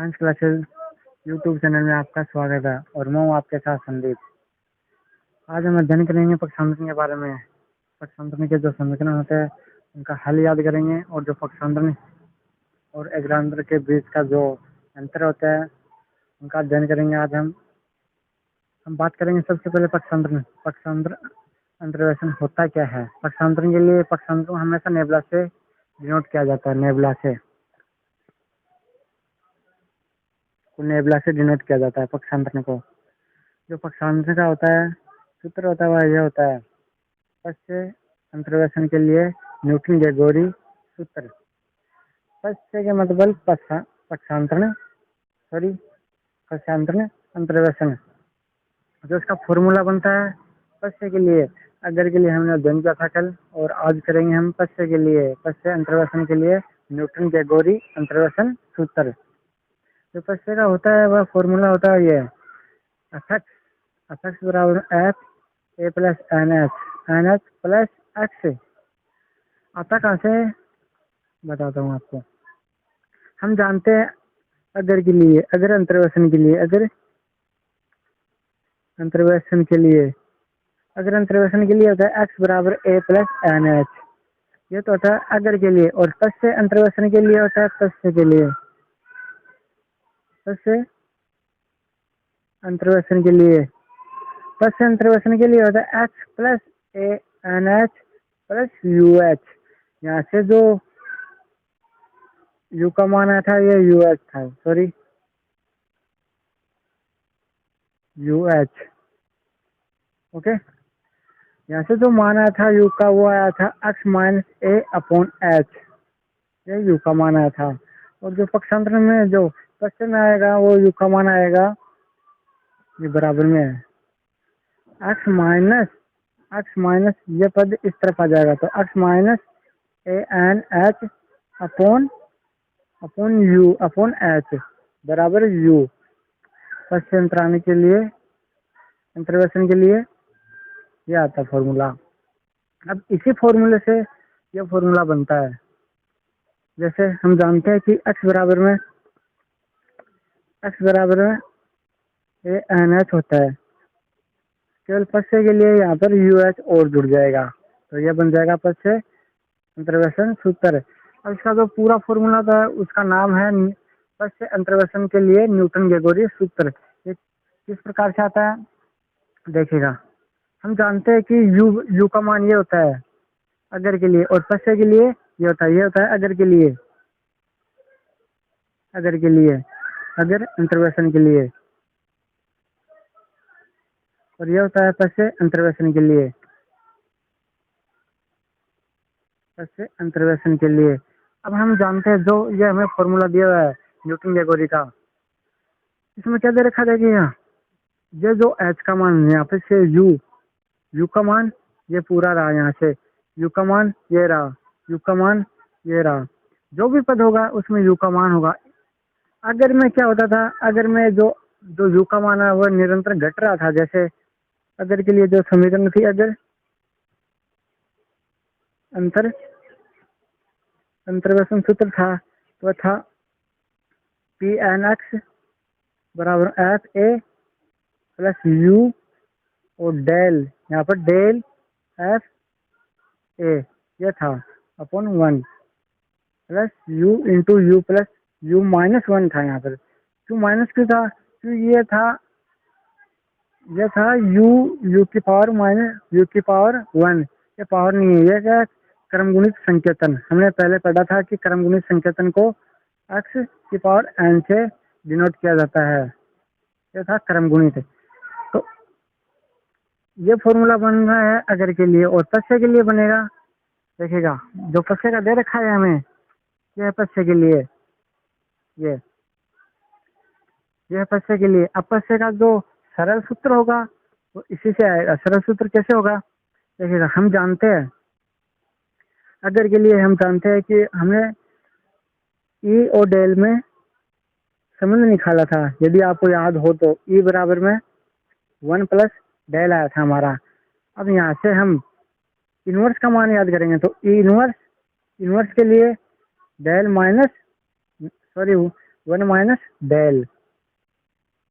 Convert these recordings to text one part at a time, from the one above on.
Science classes YouTube channel में आपका स्वागत है और मैं हूँ आपके साथ संदीप। आज हम अध्ययन करेंगे पक्षांतरण के बारे में। पक्षांतरण के जो समीकरण होते हैं उनका हल याद करेंगे और जो पक्षांतरण और एग्रांतर के बीच का जो अंतर होता है उनका अध्ययन करेंगे। आज हम बात करेंगे सबसे पहले पक्षांतरण। पक्षांतर अंतर्वेशन होता क्या है? पक्षांतरण के लिए पक्षांतर हमेशा नेबुला से डिनोट किया जाता है। नेबुला से डिनोट किया जाता है पक्षांतरण को। जो पक्षांतरण का होता है सूत्र होता है वह यह होता है, पश्च अंतर्वेशन के लिए न्यूटन ग्रेगोरी सूत्र। पश्च के मतलब पक्षांतरण अंतर्वेशन। जो इसका फॉर्मूला बनता है पश्च के लिए, अगर के लिए हमने अध्ययन किया था कल, और आज करेंगे हम पश्च के लिए, पश्च अंतर्वेशन के लिए न्यूटन ग्रेगोरी अंतर्वेशन सूत्र। जो पश्च का होता है वह फॉर्मूला होता है ये, एफ बराबर F A plus N H plus X. आता कहाँ से बताता हूँ आपको। हम जानते हैं अगर के लिए, अगर अंतर्वेशन के लिए, अगर अंतर्वेशन के लिए होता है एक्स बराबर ए प्लस एन एच। ये तो होता है अगर के लिए। और पश्च अंतर्वेशन के लिए होता है पश्च के लिए, पश्च अंतर्वेशन के लिए, पश्च अंतर्वेशन के लिए होता है x plus a N H plus you h. यहाँ से जो यू का मान आया था ये यू एच था, यू एच। ओके, यहाँ से जो मान आया था यू का वो आया था एक्स माइनस ए अपॉन एच, ये यू का मान आया था। और जो पक्षांतरण में जो पश्च में आएगा वो यू का मान आएगा, ये बराबर में है एक्स माइनस ये पद इस तरफ आ जाएगा तो x minus A N H upon U upon H बराबर यू। पश्च अंतराने के लिए, अंतर्वेशन के लिए ये आता है फॉर्मूला। अब इसी फॉर्मूले से ये फॉर्मूला बनता है। जैसे हम जानते हैं कि x बराबर में ए एन एच होता है, केवल पश्च के लिए यहाँ पर यू एच और जुड़ जाएगा तो यह बन जाएगा पश्च अंतर्वेशन सूत्र। अब इसका जो पूरा फॉर्मूला था उसका नाम है पश्च अंतर्वेशन के लिए न्यूटन ग्रेगोरी सूत्र। ये किस प्रकार से आता है देखिएगा। हम जानते हैं कि यू का मान ये होता है अगर के लिए, और पश्च के लिए ये होता है अगर के लिए, अगर अंतर्वेशन के लिए, और ये होता है पश्च अंतर्वेशन के लिए, पश्च अंतर्वेशन के लिए। अब हम जानते हैं जो ये हमें फॉर्मूला दिया हुआ है न्यूटन ग्रेगोरी का, इसमें क्या दे रखा देखिएगा, ये जो एच का मान यहाँ पे से यू का मान ये पूरा रहा, यहाँ से यू का मान ये रहा, यू का मान ये रहा, जो भी पद होगा उसमें यू का मान होगा। अगर में क्या होता था, अगर में जो यू का मान है वह निरंतर घट रहा था। जैसे अगर के लिए जो समीकरण थी, अगर अंतर्वेशन सूत्र था तो था पी एन एक्स बराबर एफ ए प्लस यू और डेल, यहाँ पर डेल एफ ए ये था upon 1 plus you into you plus you minus 1 था। यहाँ पर क्यों माइनस क्यों था? क्यों ये था यू की पावर माइनस यू की पावर 1, ये पावर नहीं है, ये क्या क्रमगुणित संकेतन। हमने पहले पढ़ा था कि क्रमगुणित संकेतन को x की पावर n से डिनोट किया जाता है, ये था क्रमगुणित। तो ये फॉर्मूला बन रहा है अगर के लिए, और पश्च के लिए बनेगा देखिएगा। जो पश्च का दे रखा है हमें, यह पश्च के लिए, यह पश्च के लिए। अब पश्च का जो सरल सूत्र होगा वो इसी से आएगा। सरल सूत्र कैसे होगा देखिएगा। हम जानते हैं अगर के लिए, हम जानते हैं कि हमने ई और डेल में संबंध निकाला था, यदि आपको याद हो तो ई बराबर में 1 प्लस डेल आया था हमारा। अब यहाँ से हम इनवर्स का मान याद करेंगे तो ई इनवर्स के लिए del minus 1 minus del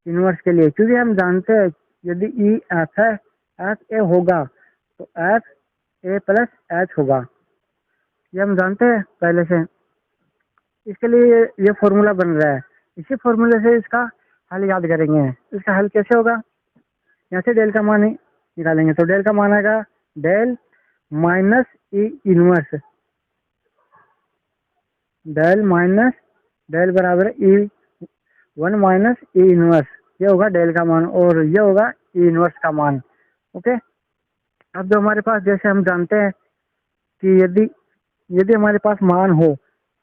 inverse के लिए, क्योंकि हम जानते हैं यदि ई एफ है, एफ ए होगा तो एफ ए प्लस एच होगा, ये हम जानते हैं पहले से। इसके लिए ये फॉर्मूला बन रहा है, इसी फॉर्मूले से इसका हल याद करेंगे। इसका हल कैसे होगा, यहाँ से डेल का मान ही निकालेंगे, तो डेल का मान आएगा del minus E inverse, del minus del बराबर ई 1 माइनस ई इनवर्स, ये होगा डेल का मान और ये होगा ई इनवर्स का मान। ओके, अब जो हमारे पास, जैसे हम जानते हैं कि यदि यदि हमारे पास मान हो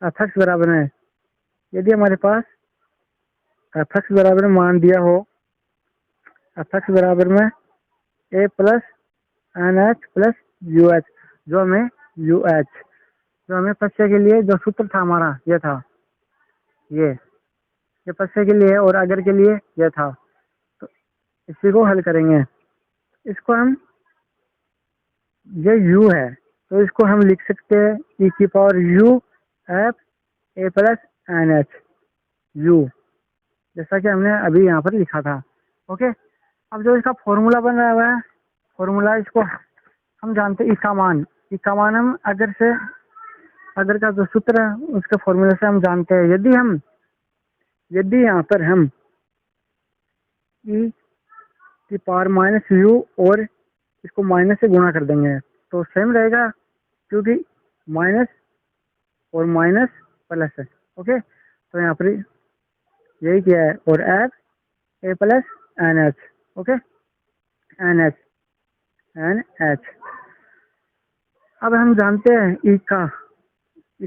एफ एक्स बराबर में, यदि हमारे पास एफ एक्स बराबर में मान दिया हो, एफ एक्स बराबर में a plus N H plus you h, जो हमें यू एच, जो हमें प्रत्यय के लिए जो सूत्र था हमारा ये था, ये प्रत्यय के लिए और अगर के लिए ये था, तो इसी को हल करेंगे। इसको हम, ये u है तो इसको हम लिख सकते हैं ई की power u F A plus N H U, जैसा कि हमने अभी यहाँ पर लिखा था। ओके, अब जो इसका फॉर्मूला बन रहा है, फॉर्मूला इसको हम जानते हैं, ई का मान हम अगर का जो सूत्र है उसके फॉर्मूले से हम जानते हैं। यदि यहाँ पर हम ई की पावर माइनस यू और इसको माइनस से गुणा कर देंगे तो सेम रहेगा, क्योंकि माइनस और माइनस प्लस है। ओके, तो यहाँ पर यही किया है, और F A plus N H, okay, N H. अब हम जानते हैं ई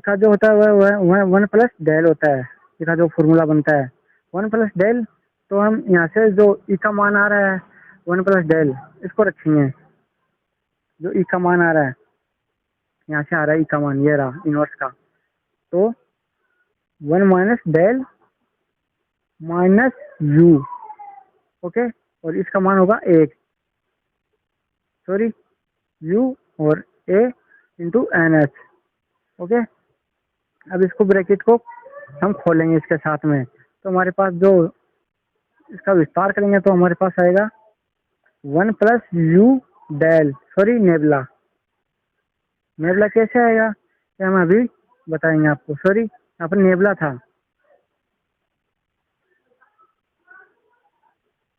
का जो होता है वह 1 प्लस डेल होता है, ई का जो फॉर्मूला बनता है 1 प्लस डेल, तो हम यहाँ से जो ई का मान आ रहा है 1 प्लस डेल, इसको रखेंगे। जो ई का मान आ रहा है, यहाँ से आ रहा है ई का मान, ये रहा इनवर्स का, तो 1 minus del minus U, okay, और इसका मान होगा 1, सॉरी यू और A into N H. Okay, अब इसको ब्रैकेट को हम खोलेंगे इसके साथ में, तो हमारे पास जो इसका विस्तार करेंगे तो हमारे पास आएगा 1 plus U del, sorry nabla कैसे आएगा ये हम अभी बताएंगे आपको। सॉरी, यहाँ पर नेबला था,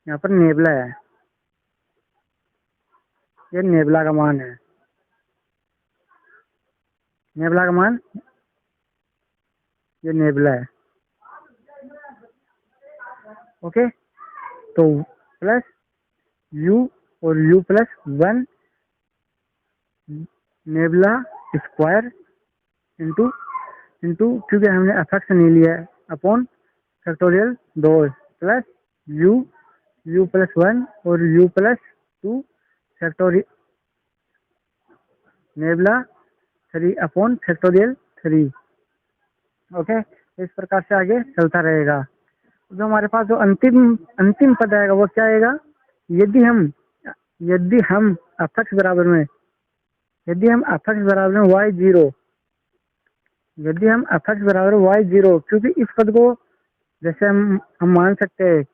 यहाँ पर नेबला है, ये नेबला का मान है, नेबला का मान ये नेबला है। ओके, तो प्लस u और u plus 1 nabla square into क्योंकि हमने एफ एक्स नहीं लिया है, upon factorial 2 plus u plus 1 और u plus 2 factorial nebula 3 upon factorial 3। Okay, इस प्रकार से आगे चलता रहेगा। जो हमारे पास जो अंतिम पद आएगा वो क्या आएगा, यदि हम एफ एक्स बराबर में y0, यदि हम एफ एक्स बराबर y0, क्योंकि इस पद को जैसे हम मान सकते हैं,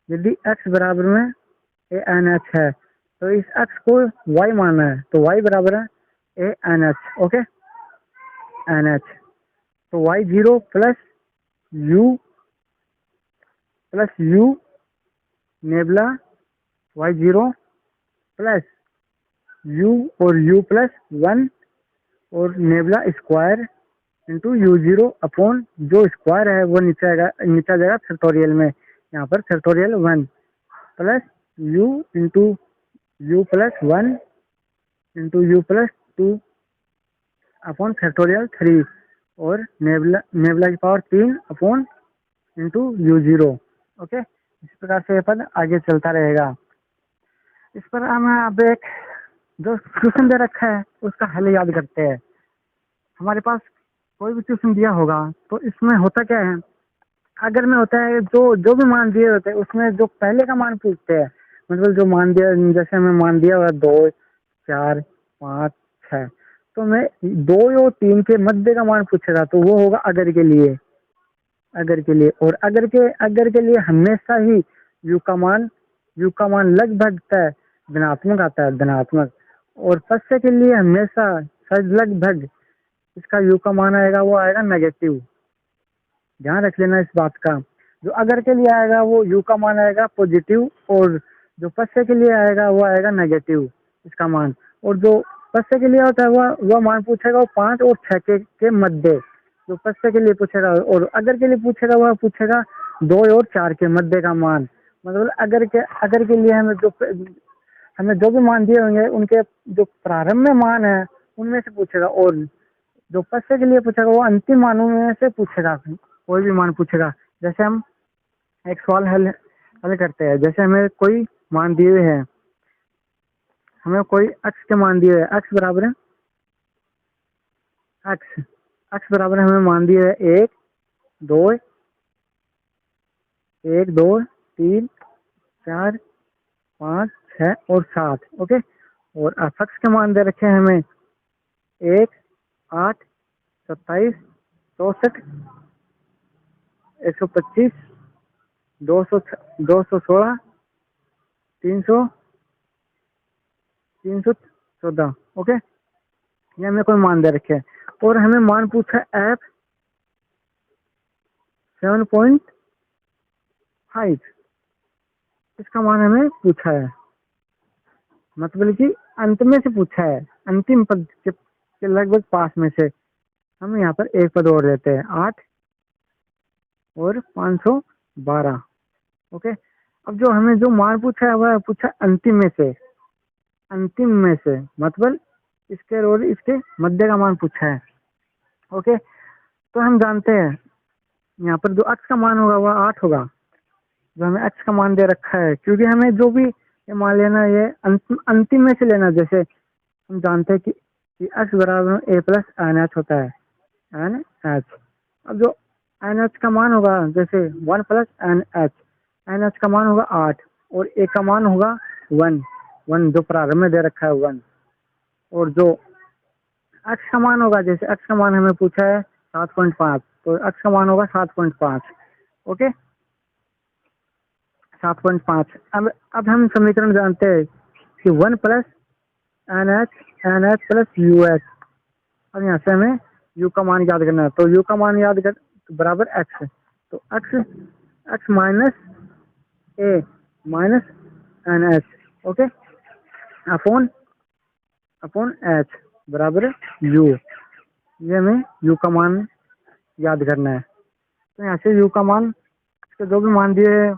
यदि x बराबर में ए एन एच है तो इस x को y मानना है, तो y बराबर है a N H, okay, N h, तो y0 plus u nabla y0 plus u और u प्लस 1 और nabla square into u0 upon जो स्क्वायर है वो नीचे जाएगा फैक्टोरियल में, यहाँ पर factorial 1 plus u into u plus 1 into u plus 2 upon factorial 3 और नेबला की power 3 upon into u0। Okay, इस प्रकार से ये पद आगे चलता रहेगा। इस पर हम अब एक जो क्वेश्चन दे रखा है उसका हल याद करते हैं। हमारे पास कोई भी क्वेश्चन दिया होगा तो इसमें होता क्या है, अगर में होता है जो भी मान दिए होते हैं उसमें जो पहले का मान पूछते हैं, मतलब जो मान दिया, जैसे हमें मान दिया हुआ 2 4 5 6, तो मैं 2 और 3 के मध्य का मान पूछेगा तो वो होगा अगर के लिए, अगर के लिए। और अगर के लिए हमेशा ही यू का मान लगभग तय धनात्मक आता है, धनात्मक। और पश्य के लिए हमेशा शायद लगभग इसका यू का मान आएगा वो आएगा नेगेटिव। ध्यान रख लेना इस बात का। जो अगर के लिए आएगा वो यू का मान आएगा पॉजिटिव, और जो पश्य के लिए आएगा वो आएगा नेगेटिव इसका मान। और जो पश्य के लिए होता है वह मान पूछेगा वो 5 और 6 के मध्य, जो पश्य के लिए पूछेगा। और अगर के लिए पूछेगा वह पूछेगा 2 और 4 के मध्य का मान। मतलब अगर के लिए हमें जो भी मान दिए होंगे उनके जो प्रारंभ में मान है उनमें से पूछेगा। और जो पश्य के लिए पूछेगा वो अंतिम मानों में से पूछेगा, कोई भी मान पूछेगा। जैसे हम एक सवाल हल करते हैं। जैसे हमें कोई मान दिए हुए है, हमें कोई अक्ष के मान दिए है, अक्ष बराबर है अक्ष बराबर हमें मान दिए है 1 2 3 4 5 6 और 7। ओके। और अक्ष के मान दे रखे हैं हमें 1 8 27 64 125 216 300 314। ओके, ये हमें कोई मान दे रखे हैं। और हमें मान पूछा एफ 7.5, इसका मान हमें पूछा है, मतलब कि अंत में से पूछा है, अंतिम पद के लगभग पास में से। हम यहाँ पर एक पद और लेते हैं 8 और 512। ओके। अब जो हमें जो मान पूछा है वह पूछा अंतिम में से मतलब इसके और इसके मध्य का मान पूछा है। ओके। तो हम जानते हैं यहाँ पर जो अक्ष का मान होगा वह 8 होगा, जो हमें अक्ष का मान दे रखा है। क्योंकि हमें जो भी ये मान लेना, ये अंतिम में से लेना। जैसे हम जानते हैं कि अक्ष बराबर ए प्लस एन एच होता है, एन एच। अब जो एन एच का मान होगा, जैसे 1 प्लस एन एच का मान होगा 8 और ए का मान होगा 1 जो प्रारंभ में दे रखा है 1। और जो अक्ष का मान होगा, जैसे अक्ष का मान हमें पूछा है 7.5, तो अक्ष का मान होगा 7.5। ओके, 7.5। अब हम समीकरण जानते हैं कि 1 plus N H plus you H. अब यहाँ से हमें यू का मान याद करना है, तो यू का मान याद कर बराबर एक्स। तो x minus a minus n H. Okay, upon H बराबर यू। ये हमें यू का मान याद करना है। तो यहाँ से यू का मान, इसके जो भी मान दिए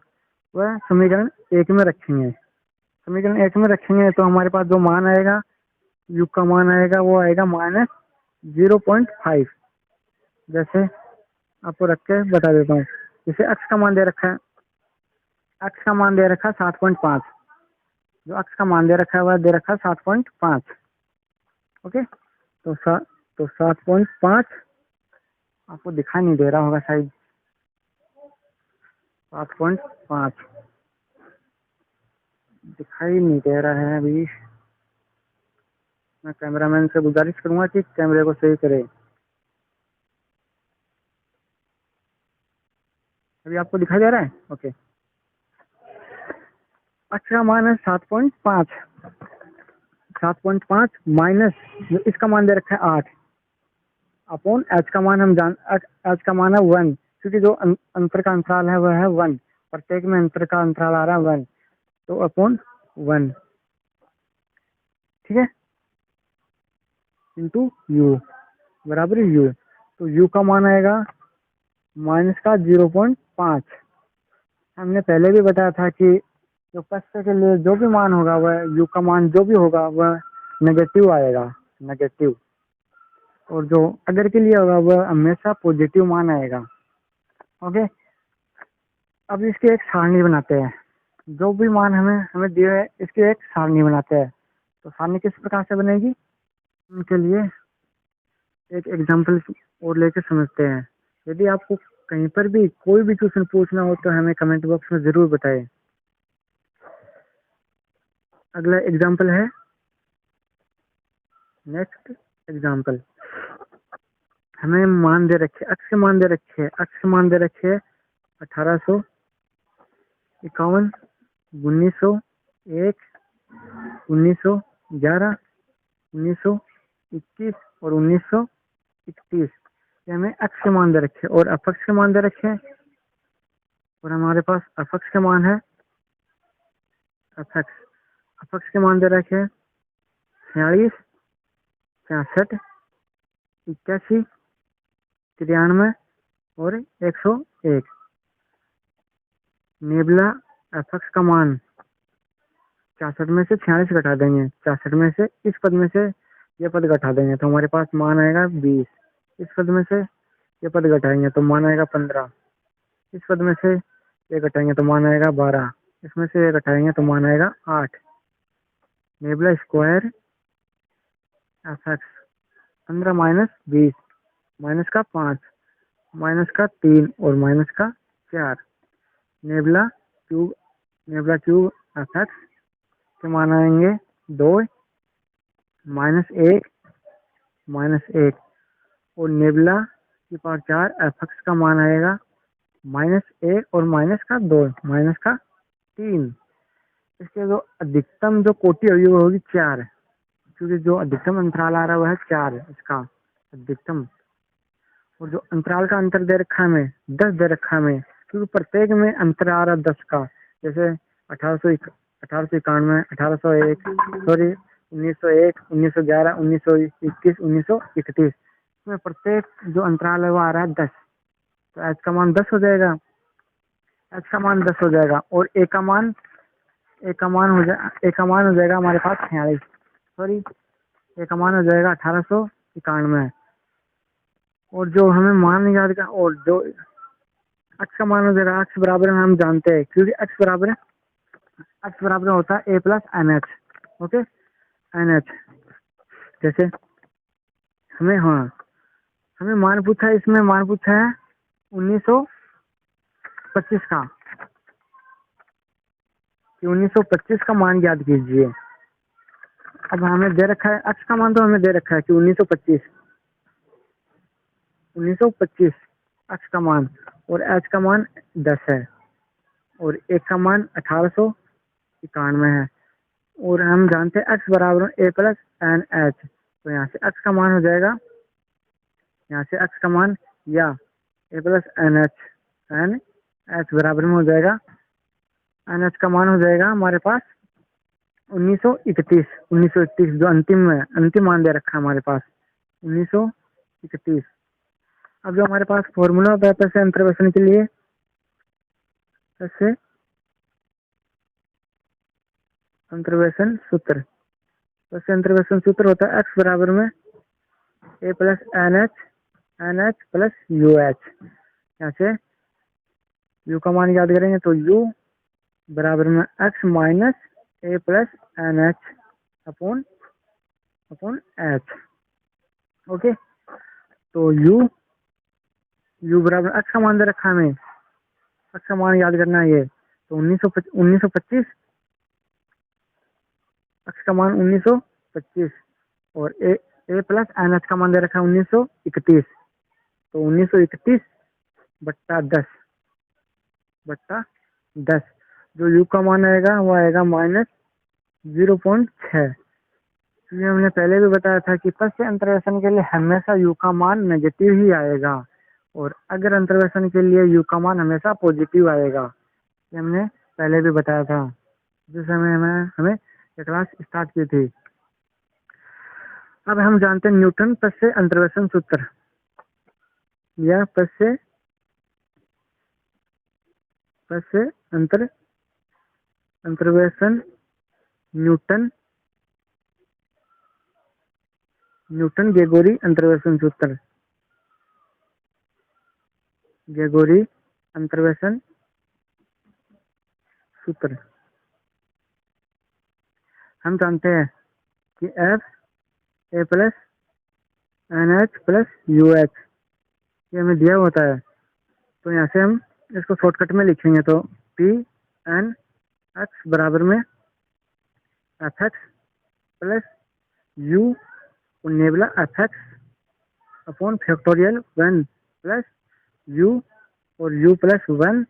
वह समीकरण 1 में रखेंगे। समीकरण 1 में रखेंगे तो हमारे पास जो मान आएगा, यू का मान आएगा, वो आएगा माइनस 0.5। जैसे आपको रख के बता देता हूँ। जैसे अक्ष का मान दे रखा है, अक्ष का मान दे रखा है 7.5। जो अक्ष का मान दे रखा है वह दे रखा है 7.5। ओके, तो 7.5 आपको दिखाई नहीं दे रहा होगा शायद। 7.5 दिखाई नहीं दे रहा है अभी। मैं कैमरामैन से गुजारिश करूंगा कि कैमरे को सही करे। अभी आपको दिखाई दे रहा है? ओके, अक्ष का मान है 7.5। 7.5 माइनस इसका मान दे रखा है 8 अपॉन एच का मान एच का मान है 1, क्योंकि जो अंतर का अंतराल है वह है 1। प्रत्येक में अंतर का अंतराल आ रहा है 1, तो अपॉन 1। ठीक है, इंटू यू बराबर यू। तो यू का मान आएगा माइनस का 0.5। हमने पहले भी बताया था कि जो पश्च के लिए जो भी मान होगा वह यू का मान जो भी होगा वह नेगेटिव आएगा, नेगेटिव। और जो अगर के लिए होगा वह हमेशा पॉजिटिव मान आएगा। ओके, अब इसकी एक सारणी बनाते हैं। जो भी मान हमें दिए है इसकी एक सारणी बनाते हैं। तो सारणी किस प्रकार से बनेगी, उनके लिए एक एग्जाम्पल और लेकर समझते हैं। यदि आपको कहीं पर भी कोई भी क्वेश्चन पूछना हो तो हमें कमेंट बॉक्स में जरूर बताएं। अगला एग्जाम्पल है, नेक्स्ट एग्जाम्पल। हमें मान दे रखे, अक्ष मान दे रखे, अक्ष मान दे रखे 1851, 1901, 1911, 1921 और 1931। ये हमें अक्ष मान दे रखे और अपक्ष के मान दे रखे, और हमारे पास अपक्ष के मान है अपक्ष, अपक्ष के मान दे रखे 46, 66, 81, 93 और 101। नेबुला अपक्ष का मान 64 में से 46 घटा देंगे, 64 में से इस पद में से ये पद घटा देंगे तो हमारे पास मान आएगा 20। इस पद में से ये पद घटाएंगे तो मान आएगा 15। इस पद में से ये घटाएंगे तो मान आएगा 12। इसमें से ये घटाएंगे तो मान आएगा 8। Nebula square F x 15 minus 20, minus का 5, माइनस का 3 और माइनस का 4। नेबुला क्यूब एफ एक्स के मान आएंगे 2, -1, -1 और नेबुला की पावर 4 एफ एक्स का मान आएगा -1 और माइनस का 2, माइनस का 3। इसके जो अधिकतम जो कोटि होगी वो होगी 4, क्योंकि जो अधिकतम अंतराल आ रहा है वह है 4 इसका अधिकतम। और जो अंतराल का अंतर दे रखा है हमें 10 दे रखा है हमें, क्योंकि प्रत्येक में अंतर आ रहा है 10 का। जैसे 1891, 1801, सॉरी 1901, 1911, 1921, 1931 इसमें प्रत्येक जो अंतराल है वो आ रहा है 10। तो एच का मान 10 हो जाएगा, एच का मान 10 हो जाएगा। और ए का मान हो जाएगा हमारे पास 46, सॉरी ए का मान हो जाएगा 1891। और जो हमें मान याद का, और जो अक्ष का मान हो जाएगा, अक्ष बराबर हम जानते हैं, क्योंकि अक्ष बराबर होता है a plus N H. Okay, N h. जैसे हमें मान पूछा है, इसमें मान पूछा है 1925 का, कि 1925 का मान याद कीजिए। अब हमें दे रखा है अक्ष का मान, तो हमें दे रखा है कि 1925 अक्ष का मान, और एच का मान 10 है, और एक का मान 1891 है। और हम जानते हैं अक्ष बराबर ए प्लस एन एच, तो यहाँ से अक्ष का मान हो जाएगा, यहाँ से अक्ष का मान या ए प्लस एन एच बराबर में हो जाएगा, एन एच का मान हो जाएगा हमारे पास 1931 जो अंतिम मान दे रखा है हमारे पास 1931। अब जो हमारे पास फॉर्मूला होता है पैसे अंतर्वेशन के लिए, पैसे अंतर्वेशन सूत्र, पैसे अंतर्वेशन सूत्र होता है एक्स बराबर में a plus N H plus you h. यहाँ से यू का मान याद करेंगे तो यू बराबर में x minus a plus N H upon h. Okay, तो यू बराबर एक्स का मान दे रखा है हमें, एक्स का मान याद करना है ये, तो 1925 एक्स का मान 1925 और ए प्लस एन एच का मान दे रखा है 1931, तो 1931 बट्टा 10 जो यू का मान आएगा वो आएगा -0.6। क्योंकि हमने पहले भी बताया था कि पश्च अंतर्वेशन के लिए हमेशा यू का मान नेगेटिव ही आएगा, और अगर अंतर्वेशन के लिए यू का मान हमेशा पॉजिटिव आएगा। ये हमने पहले भी बताया था जिस समय हमें ये क्लास स्टार्ट की थी। अब हम जानते हैं न्यूटन पश्च अंतर्वेशन सूत्र, या पश्च अंतर्वेशन न्यूटन ग्रेगोरी अंतर्वेशन सूत्र, ग्रेगोरी अंतर्वेशन सूत्र। हम जानते हैं कि F A plus N H plus you H ये हमें दिया होता है, तो यहाँ से हम इसको शॉर्टकट में लिखेंगे तो पी एन एक्स बराबर में f x plus you nabla F x upon factorial 1 plus u और u plus 1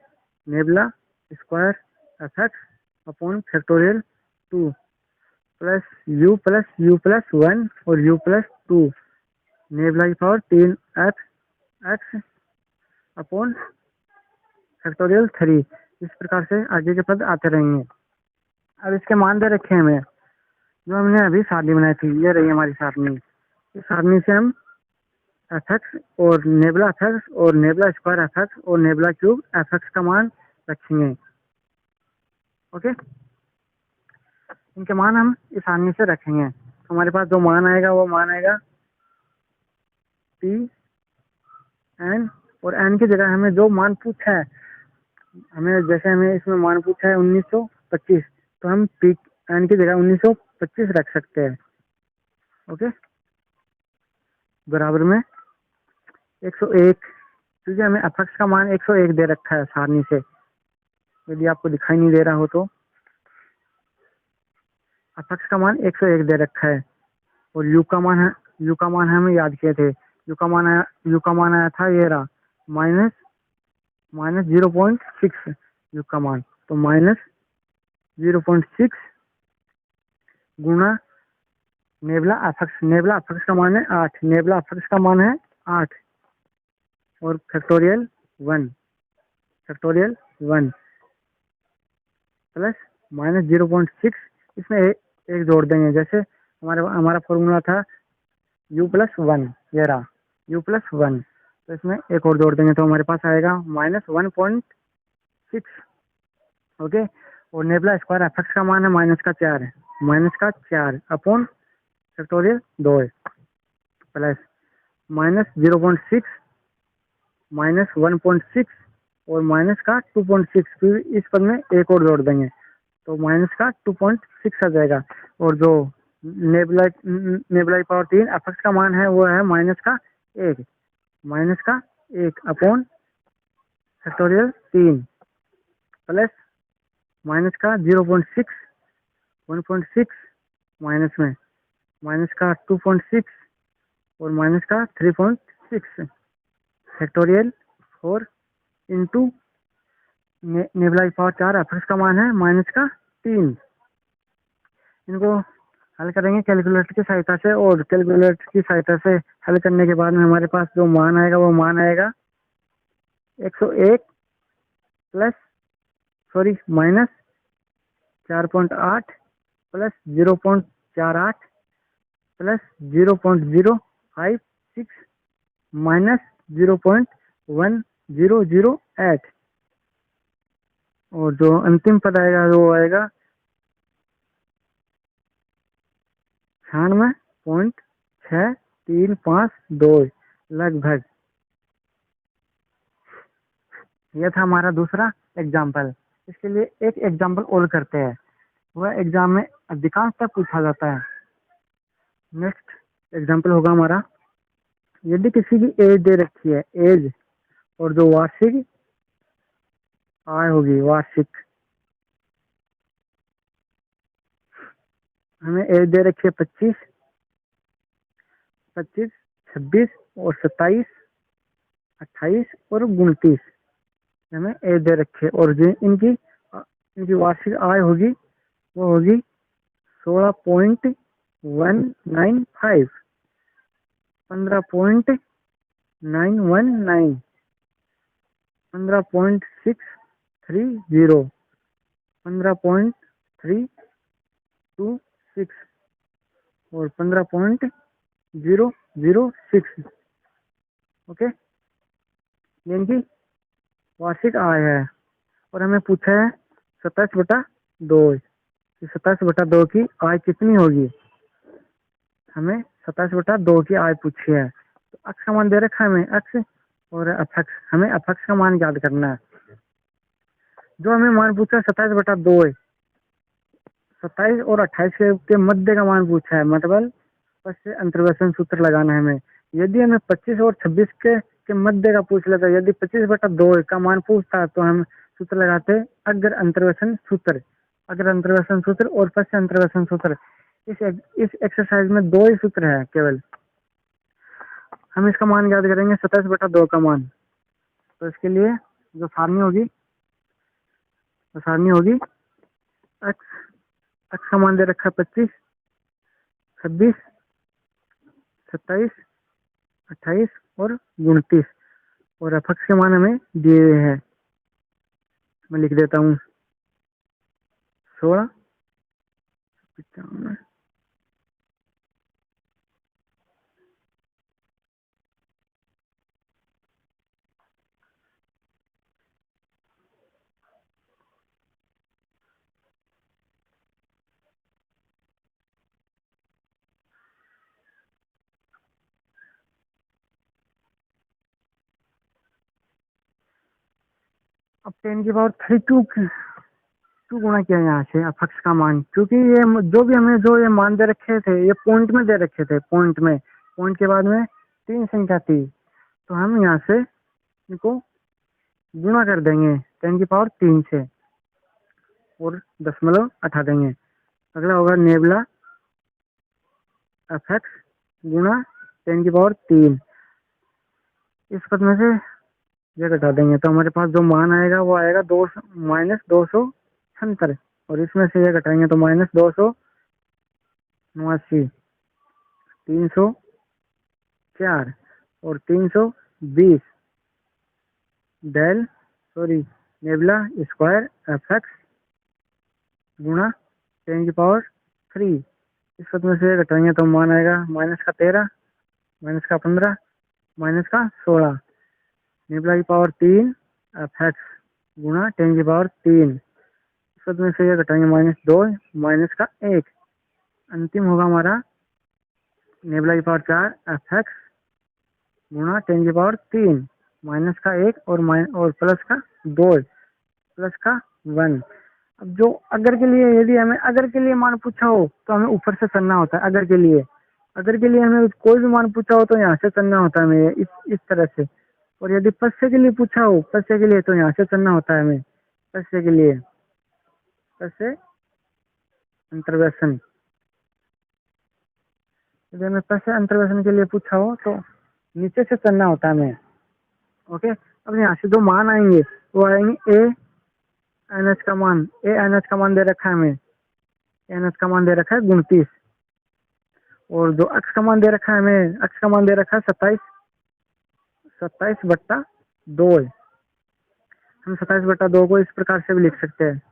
nabla square F x upon factorial 2 plus you plus 1 और यू प्लस 2 नेबला की power 3 F x upon factorial 3। इस प्रकार से आगे के पद आते रहेंगे। अब इसके मान दे रखे हैं हमें, जो हमने अभी सारणी बनाई थी, ये रही हमारी सारणी। इस सारणी से हम एफ एक्स और नेबला एफ एक्स और नेबला स्क्वायर एफ एक्स और नेबला क्यूब एफ एक्स का मान रखेंगे। ओके, इनके मान हम इस सारणी से रखेंगे। हमारे पास जो मान आएगा वो मान आएगा पी एन, और एन की जगह हमें जो मान पूछा है, हमें जैसे हमें इसमें मान पूछा है 1925, तो हम पी एन की जगह 1925 रख सकते हैं। ओके, बराबर में 101, क्योंकि हमें एफ एक्स का मान 101 दे रखा है सारणी से, यदि आपको दिखाई नहीं दे रहा हो तो एफ एक्स का मान 101 दे रखा है। और यू का मान हमें याद किए थे, यू का मान आया था ये रहा माइनस 0.6 यू का मान, तो माइनस 0.6 गुना नेबला एफ एक्स का मान है 8, नेबला एफ एक्स का मान है 8 और फैक्टोरियल 1 प्लस माइनस 0.6, इसमें एक जोड़ देंगे। जैसे हमारा फॉर्मूला था u प्लस 1, ये रहा u प्लस 1, तो इसमें एक और जोड़ देंगे तो हमारे पास आएगा माइनस 1.6। ओके, और नेबला स्क्वायर एफ एक्स का मान है माइनस का 4 upon factorial 2 plus minus 0.6 minus 1.6 और माइनस का 2.6, फिर इस पद में एक और जोड़ देंगे तो माइनस का 2.6 आ जाएगा। और जो नेबुला की पावर 3 एफ एक्स का मान है वो है माइनस का 1 अपॉन फैक्टोरियल 3 प्लस माइनस का 0.6 1.6 माइनस में माइनस का 2.6 और माइनस का 3.6 फैक्टोरियल 4 इंटू नेबुला की पावर 4 एफ एक्स का मान है माइनस का 3। इनको हल करेंगे कैलकुलेटर की सहायता से, और कैलकुलेटर की सहायता से हल करने के बाद में हमारे पास जो मान आएगा वो मान आएगा 101 माइनस 4.8 प्लस 0.48 प्लस 0.056 माइनस 0.1008, और जो अंतिम पद आएगा वो आएगा 96.6352 लगभग। यह था हमारा दूसरा एग्जाम्पल। इसके लिए एक एग्जाम्पल और करते हैं, वह एग्जाम में अधिकांशतः पूछा जाता है। नेक्स्ट एग्जाम्पल होगा हमारा, यदि किसी की एज दे रखी है, एज, और जो वार्षिक आय होगी, वार्षिक, हमें एज दे रखी है 25, 26 और 27, 28 और 29, हमें एज दे रखे, और जो इनकी वार्षिक आय होगी वो होगी 16.195, 15.919, 15.630, 15.326 और 15.006। ओके, ये इनकी वार्षिक आय है। और हमें पूछा है 27/2, 27/2 की आय कितनी होगी। हमें 27/2 की आय पूछी है, तो अक्ष का मान दे रखा है हमें, अक्ष और अपेक्स, हमें अपेक्स का मान याद करना है। जो हमें मान पूछा है 27/2, 27 और 28 के मध्य का मान पूछा है, मतलब बस से अंतर्वेशन सूत्र लगाना है हमें। यदि हमें 25 और 26 के मध्य का पूछ लेता, यदि 25/2 का मान पूछता तो हम सूत्र लगाते अग्र अंतर्वेशन सूत्र और पश्च अंतर्वेशन सूत्र। इस एक्सरसाइज में 2 ही सूत्र है केवल। हम इसका मान याद करेंगे 27/2 का मान। तो इसके लिए जो सारणी होगी, तो सारणी होगी एक्स, एक्स का मान दे रखा है 25, 26, 27, 28 और 29, और एफ एक्स के मान हमें दिए हुए हैं। मैं लिख देता हूँ 16, 55। अब 10 की पावर 3 टू गुणा किया यहाँ से एफ एक्स का मान, क्योंकि ये जो भी हमें जो ये मान दे रखे थे ये पॉइंट में दे रखे थे, पॉइंट में, पॉइंट के बाद में 3 संख्या थी, तो हम यहाँ से इनको गुणा कर देंगे 10 की पावर 3 से और दशमलव हटा देंगे। अगला होगा नेबुला एफ एक्स गुणा 10 की पावर 3। इस पद में से ये घटा देंगे तो हमारे पास जो मान आएगा वो आएगा -276, और इसमें से ये घटाएंगे तो -289, 304 और 320 नेबुला स्क्वायर एफ एक्स गुणा 10 की पावर 3। इस पद में से घटाएंगे तो मान आएगा -13, -15, -16, नेबुला की पावर 3 एफ एक्स गुणा 10 की पावर 3। इस पद में से ये घटाएंगे -2, -1, अंतिम होगा हमारा नेबुला की पावर 4 एफ एक्स गुणा 10 की पावर 3, -1 और प्लस का 2, प्लस का 1। अब जो अगर के लिए, यदि हमें अगर के लिए मान पूछा हो तो हमें ऊपर से चलना होता है। अगर के लिए, अगर के लिए हमें कोई भी मान पूछा हो तो यहाँ से चलना होता है हमें इस तरह से, और यदि पश्य के लिए पूछा हो, पश्य के लिए, तो यहाँ से चलना होता है हमें पश्य के लिए, पश्य अंतर्वेशन। यदि हमें पश्य अंतर्वेशन के लिए पूछा हो तो नीचे से चलना होता है हमें। ओके, अब यहाँ से जो मान आएंगे वो आएंगे ए एन एच का मान, ए एन एच का मान दे रखा है हमें, एन एच का मान दे रखा है 29, और जो अक्ष का मान दे रखा है हमें, अक्ष का मान दे रखा है 27/2। हम 27/2 को इस प्रकार से भी लिख सकते हैं।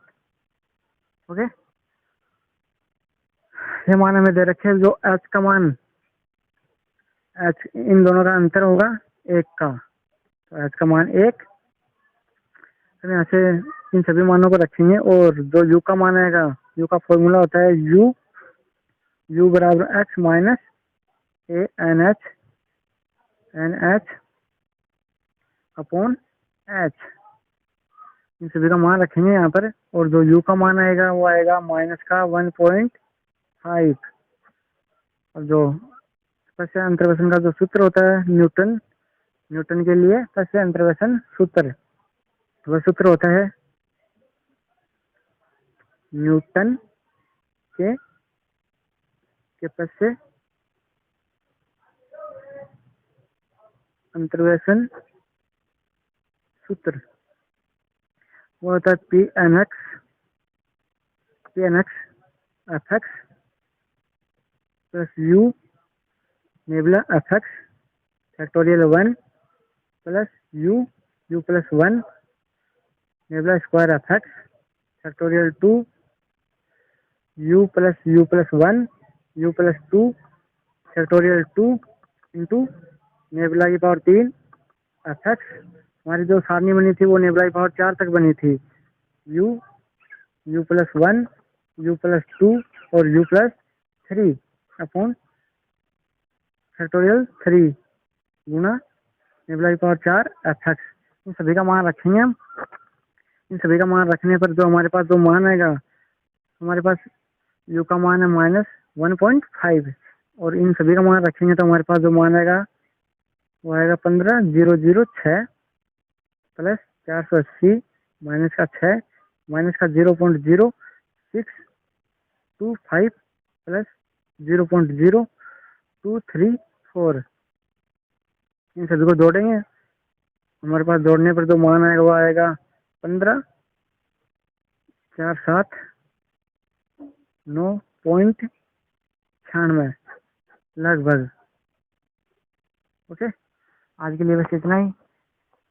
ओके, ये मान हमें दे रखे हैं, जो एच का मान, एच इन दोनों का अंतर होगा 1 का, तो एच का मान 1। हम यहाँ से इन सभी मानों को रखेंगे, और जो यू का मान आएगा, यू का फॉर्मूला होता है यू बराबर x minus A N H upon H. इन सभी का मान रखेंगे यहाँ पर, और जो यू का मान आएगा वो आएगा -1.5। और जो पश्य अंतर्वेशन का जो सूत्र होता है न्यूटन के लिए पश्य अंतर्वेशन सूत्र, वह सूत्र होता है न्यूटन के पश्य अंतर्वेशन सूत्र, वो होता है P N X F x plus you nabla F X factorial 1 plus you plus 1 nabla square F X factorial 2 U plus 1 U plus 2 factorial 2 into nabla की पावर 3 एफ एक्स। हमारी जो सारणी बनी थी वो नेबुला की पावर 4 तक बनी थी, यू प्लस 1 यू प्लस 2 और यू प्लस 3 अपॉन फैक्टोरियल 3 गुणा नेबुला की पावर 4 एफ एक्स। इन सभी का मान रखेंगे हम। इन सभी का मान रखने पर जो हमारे पास जो मान आएगा, हमारे पास यू का मान है -1.5, और इन सभी का मान रखेंगे तो हमारे पास जो मान आएगा वो आएगा 15,006 प्लस 480 माइनस का 6 माइनस का 0.0625 प्लस 0.0234। इन सभी को जोड़ेंगे, हमारे पास जोड़ने पर जो मान आएगा वो आएगा 15, 4, 7, 9.96 लगभग। ओके, आज के लिए बस इतना ही।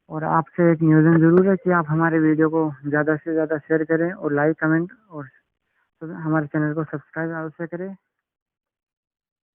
और आपसे एक निवेदन जरूर है कि आप हमारे वीडियो को ज़्यादा से ज़्यादा शेयर करें और लाइक, कमेंट और हमारे चैनल को सब्सक्राइब अवश्य करें।